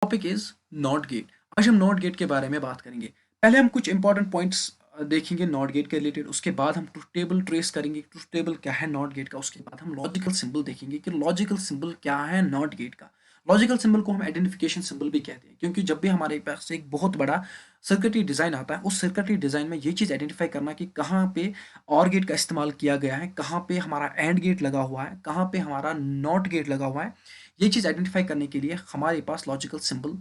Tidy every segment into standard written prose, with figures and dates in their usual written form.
Topic is not gate. आज हम not gate के बारे में बात करेंगे। पहले हम कुछ इंपॉर्टेंट पॉइंट्स देखेंगे नॉट गेट के रिलेटेड, उसके बाद हम ट्रुथ टेबल ट्रेस करेंगे, ट्रुथ टेबल क्या है नॉट गेट का, उसके बाद हम लॉजिकल सिंबल देखेंगे कि लॉजिकल सिंबल क्या है नॉट गेट का। लॉजिकल सिंबल को हम आइडेंटिफिकेशन सिंबल भी कहते हैं, क्योंकि जब भी हमारे पास एक बहुत बड़ा सर्किटरी डिज़ाइन आता है, उस सर्किटरी डिज़ाइन में ये चीज़ आइडेंटिफाई करना कि कहाँ पे और गेट का इस्तेमाल किया गया है, कहाँ पे हमारा एंड गेट लगा हुआ है, कहाँ पे हमारा नॉट गेट लगा हुआ है, ये चीज़ आइडेंटिफाई करने के लिए हमारे पास लॉजिकल सिंबल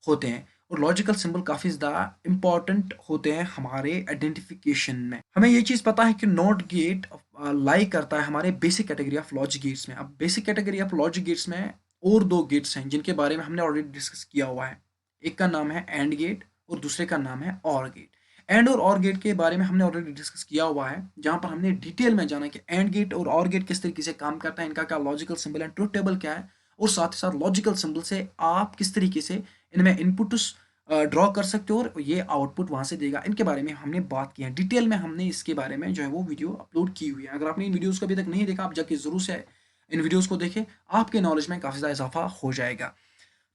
होते हैं। और लॉजिकल सिंबल काफ़ी ज़्यादा इंपॉर्टेंट होते हैं हमारे आइडेंटिफिकेशन में। हमें ये चीज़ पता है कि नॉट गेट लाई करता है हमारे basic category of logic gates में। अब basic category of logic gates में और दो गेट्स हैं जिनके बारे में हमने ऑलरेडी डिस्कस किया हुआ है। एक का नाम है एंड गेट और दूसरे का नाम है और गेट। एंड और गेट के बारे में हमने ऑलरेडी डिस्कस किया हुआ है, जहाँ पर हमने डिटेल में जाना कि एंड गेट और गेट किस तरीके से काम करता है, इनका क्या लॉजिकल सिंबल है, ट्रुथ टेबल क्या है, और साथ ही साथ लॉजिकल सिंबल से आप किस तरीके से इनमें इनपुट्स ड्रॉ कर सकते हो और ये आउटपुट वहाँ से देगा। इनके बारे में हमने बात की है डिटेल में, हमने इसके बारे में जो है वो वीडियो अपलोड की हुई है। अगर आपने इन वीडियोज़ को अभी तक नहीं देखा, आप जाके ज़रूर से इन वीडियोज़ को देखें, आपके नॉलेज में काफ़ी ज़्यादा इजाफा हो जाएगा।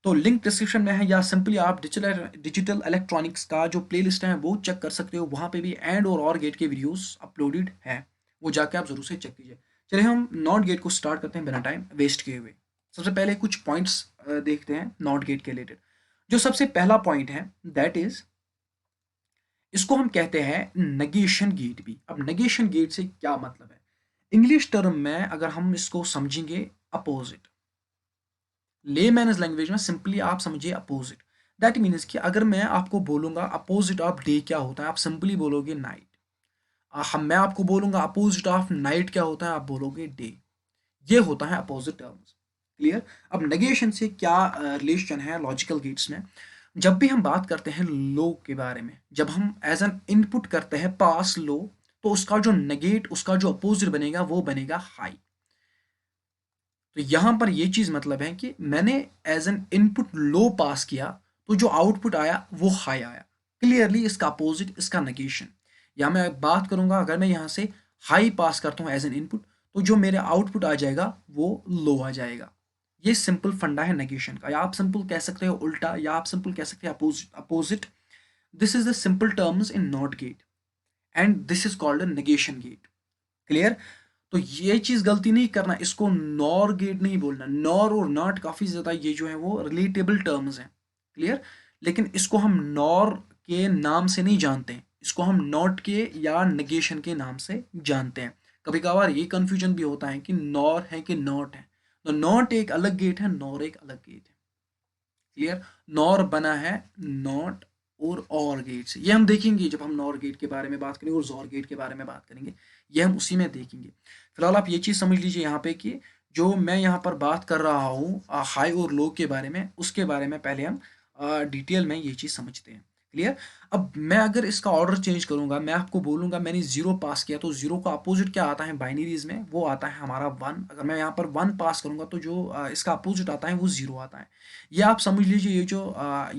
तो लिंक डिस्क्रिप्शन में है, या सिंपली आप डिजिटल इलेक्ट्रॉनिक्स का जो प्लेलिस्ट है वो चेक कर सकते हो, वहाँ पे भी एंड और गेट के वीडियोस अपलोडेड है, वो जाके आप जरूर से चेक कीजिए। चलिए हम नॉट गेट को स्टार्ट करते हैं बिना टाइम वेस्ट किए हुए। सबसे पहले कुछ पॉइंट्स देखते हैं नॉट गेट के रिलेटेड। जो सबसे पहला पॉइंट है दैट इज, इसको हम कहते हैं नेगेशन गेट भी। अब नेगेशन गेट से क्या मतलब है, इंग्लिश टर्म में अगर हम इसको समझेंगे अपोजिट, लेमैन लैंग्वेज में सिंपली आप समझिए अपोजिट। दैट मीन्स कि अगर मैं आपको बोलूंगा अपोजिट ऑफ डे क्या होता है, आप सिंपली बोलोगे नाइट। हम मैं आपको बोलूंगा अपोजिट ऑफ नाइट क्या होता है, आप बोलोगे डे। ये होता है अपोजिट टर्म्स। क्लियर। अब नेगेशन से क्या रिलेशन है लॉजिकल गेट्स में। जब भी हम बात करते हैं लो के बारे में, जब हम एज एन इनपुट करते हैं पास लो, तो उसका जो नेगेट, उसका जो अपोजिट बनेगा वो बनेगा हाई। तो यहां पर ये चीज मतलब है कि मैंने एज एन इनपुट लो पास किया, तो जो आउटपुट आया वो हाई आया। क्लियरली इसका अपोजिट, इसका नेगेशन। या मैं बात करूंगा, अगर मैं यहां से हाई पास करता हूं एज एन इनपुट, तो जो मेरे आउटपुट आ जाएगा वो लो आ जाएगा। ये सिंपल फंडा है नेगेशन का, या आप सिंपल कह सकते हो उल्टा, या आप सिंपल कह सकते हैं opposite. This is the simple terms in not gate and this is called negation gate. Clear. तो ये चीज गलती नहीं करना, इसको नॉर गेट नहीं बोलना। नॉर और नॉट काफी ज्यादा ये जो है वो रिलेटेबल टर्म्स हैं। क्लियर। लेकिन इसको हम नॉर के नाम से नहीं जानते हैं, इसको हम नॉट के या नेगेशन के नाम से जानते हैं। कभी कभार ये कंफ्यूजन भी होता है कि नॉर है कि नॉट है। तो नॉट एक अलग गेट है, नॉर एक अलग गेट है। क्लियर। नॉर बना है नॉट और गेट से, ये हम देखेंगे जब हम नॉर गेट के बारे में बात करेंगे और जॉर गेट के बारे में बात करेंगे, ये हम उसी में देखेंगे। फिलहाल आप ये चीज समझ लीजिए यहाँ पे कि जो मैं यहाँ पर बात कर रहा हूँ हाई और लो के बारे में, उसके बारे में पहले हम डिटेल में ये चीज समझते हैं। क्लियर। अब मैं अगर इसका ऑर्डर चेंज करूंगा, मैं आपको बोलूंगा मैंने जीरो पास किया, तो जीरो का अपोजिट क्या आता है बाइनरीज में, वो आता है हमारा वन। अगर मैं यहाँ पर वन पास करूंगा, तो जो इसका अपोजिट आता है वो जीरो आता है। ये आप समझ लीजिए, ये जो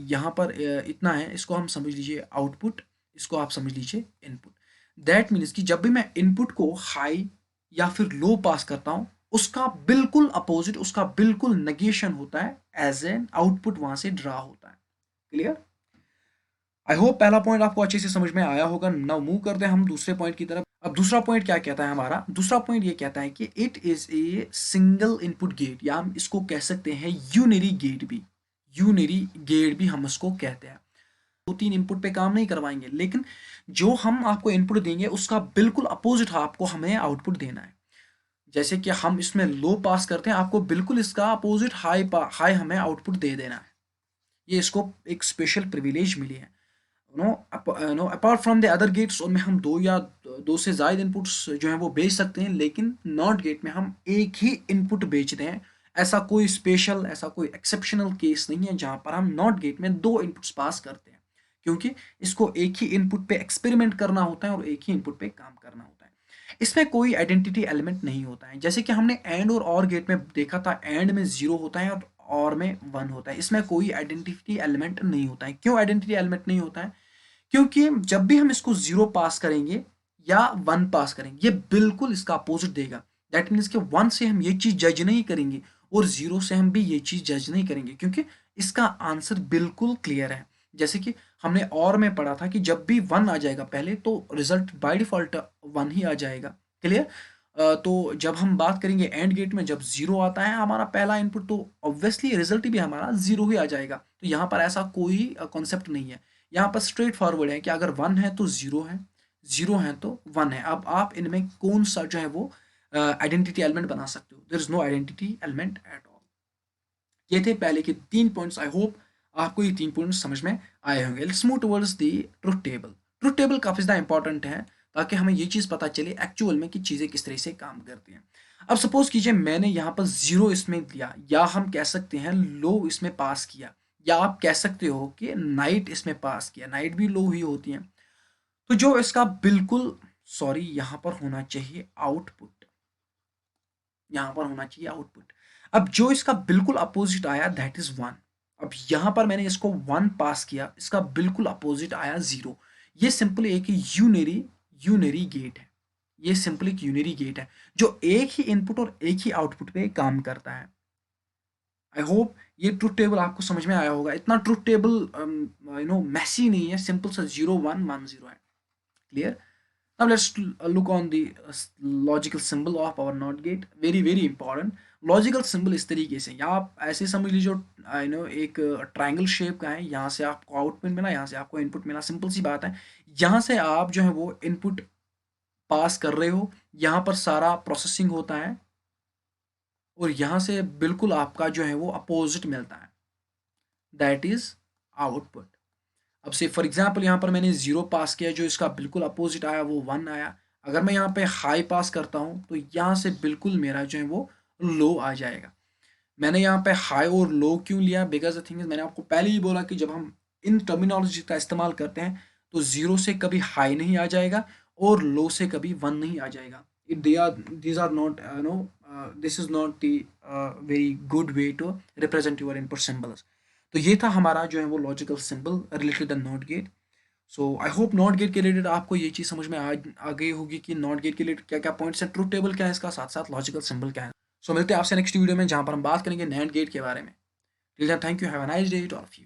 यहाँ पर इतना है, इसको हम समझ लीजिए आउटपुट, इसको आप समझ लीजिए इनपुट। दैट मीन्स कि जब भी मैं इनपुट को हाई या फिर लो पास करता हूँ, उसका बिल्कुल अपोजिट, उसका बिल्कुल नेगेशन होता है, एज एन आउटपुट वहां से ड्रा होता है। क्लियर। आई होप पहला पॉइंट आपको अच्छे से समझ में आया होगा। नाउ मूव करते हैं हम दूसरे पॉइंट की तरफ। अब दूसरा पॉइंट क्या कहता है हमारा, दूसरा पॉइंट ये कहता है कि it is a single input gate, या हम इसको कह सकते हैं यूनिरी गेट भी। यूनिरी गेट भी हम उसको कहते हैं। दो तीन इनपुट पे काम नहीं करवाएंगे, लेकिन जो हम आपको इनपुट देंगे उसका बिल्कुल अपोजिट आपको हमें आउटपुट देना है। जैसे कि हम इसमें लो पास करते हैं, आपको बिल्कुल इसका अपोजिट हाई हमें आउटपुट दे देना है। ये इसको एक स्पेशल प्रिविलेज मिली है। Apart from the other gates, उनमें हम दो या दो से ज़्यादा इनपुट्स जो हैं वो बेच सकते हैं, लेकिन नॉट गेट में हम एक ही इनपुट बेचते हैं। ऐसा कोई स्पेशल, ऐसा कोई एक्सेप्शनल केस नहीं है जहां पर हम नॉट गेट में दो इनपुट्स पास करते हैं, क्योंकि इसको एक ही इनपुट पे एक्सपेरिमेंट करना होता है और एक ही इनपुट पे काम करना होता है। इसमें कोई आइडेंटिटी एलिमेंट नहीं होता है, जैसे कि हमने एंड और गेट में देखा था, एंड में जीरो होता है और में वन होता है। इसमें कोई आइडेंटिटी एलिमेंट नहीं होता है। क्यों आइडेंटिटी एलिमेंट नहीं होता है? क्योंकि जब भी हम इसको जीरो पास करेंगे या वन पास करेंगे, ये बिल्कुल इसका अपोजिट देगा। दैट मीन्स कि वन से हम ये चीज जज नहीं करेंगे और जीरो से हम भी ये चीज जज नहीं करेंगे, क्योंकि इसका आंसर बिल्कुल क्लियर है। जैसे कि हमने और में पढ़ा था कि जब भी 1 आ जाएगा पहले तो रिजल्ट बाय डिफ़ॉल्ट 1 ही आ जाएगा। क्लियर? तो जब हम बात करेंगे एंड गेट में, जब 0 आता है हमारा पहला इनपुट, तो ऑब्वियसली रिजल्ट भी हमारा 0 ही आ जाएगा। तो यहाँ पर ऐसा कोई कॉन्सेप्ट नहीं है। यहाँ पर स्ट्रेट फॉरवर्ड है कि अगर 1 है तो 0 है, 0 है तो 1 है। अब आप इनमें कौन-सा जो है वो आइडेंटिटी एलिमेंट बना सकते हो। There is no identity element at all. ये थे पहले के 3 पॉइंट्स। आई होप आपको ये 3 पॉइंट्स समझ में आए होंगे। Let's move towards the truth table. Truth table काफ़ी ज़्यादा इंपॉर्टेंट है ताकि हमें ये चीज़ पता चले एक्चुअल में कि चीज़ें किस तरह से काम करती हैं। अब सपोज कीजिए मैंने यहाँ पर 0 इसमें दिया, या हम कह सकते हैं लो इसमें पास किया, या आप कह सकते हो कि नाइट इसमें पास किया। नाइट भी लो ही होती है। तो जो इसका बिल्कुल सॉरी यहाँ पर होना चाहिए आउटपुट, यहाँ पर होना चाहिए आउटपुट। अब जो इसका बिल्कुल अपोजिट आया दैट इज 1। अब यहाँ पर मैंने इसको 1 पास किया, इसका बिल्कुल अपोजिट आया 0। ये सिंपली एक यूनरी यूनरी गेट है। ये सिंपली एक यूनरी गेट है जो एक ही इनपुट और एक ही आउटपुट पे काम करता है। आई होप ये ट्रुथ टेबल आपको समझ में आया होगा। इतना ट्रुथ टेबल मैसी नहीं है, सिंपल सा 0 1 1 0 है। Clear? Now let's look on the logical symbol of our NOT gate. Very important. Logical symbol इस तरीके से, या आप ऐसे समझ लीजिए एक ट्रायंगल शेप का है। यहाँ से आपको आउटपुट मिला, यहाँ से आपको इनपुट मिला। सिंपल सी बात है। यहाँ से आप जो है वो इनपुट पास कर रहे हो, यहाँ पर सारा प्रोसेसिंग होता है, और यहाँ से बिल्कुल आपका जो है वो अपोजिट मिलता है, दैट इज आउटपुट। अब से फॉर एग्जांपल यहाँ पर मैंने 0 पास किया, जो इसका बिल्कुल अपोजिट आया वो 1 आया। अगर मैं यहाँ पे हाई पास करता हूँ तो यहाँ से बिल्कुल मेरा जो है वो लो आ जाएगा। मैंने यहाँ पे हाई और लो क्यों लिया? बिकॉज द थिंग इज, मैंने आपको पहले ही बोला कि जब हम इन टर्मिनोलॉजी का इस्तेमाल करते हैं तो 0 से कभी हाई नहीं आ जाएगा और लो से कभी 1 नहीं आ जाएगा। These are not this is not the very good way to represent your input symbols. तो ये था हमारा जो है वो logical symbol related the not gate. So I hope not gate के रिलेटेड आपको ये चीज़ समझ में आ गई होगी कि नॉट गेट के रिलेटेड क्या क्या पॉइंट्स हैं, ट्रुथ टेबल क्या है इसका, साथ साथ लॉजिकल सिंबल क्या है। सो मिलते हैं आपसे नेक्स्ट वीडियो में जहाँ पर हम बात करेंगे नैंड गेट के बारे में। Till then thank you, have a nice day to all of you.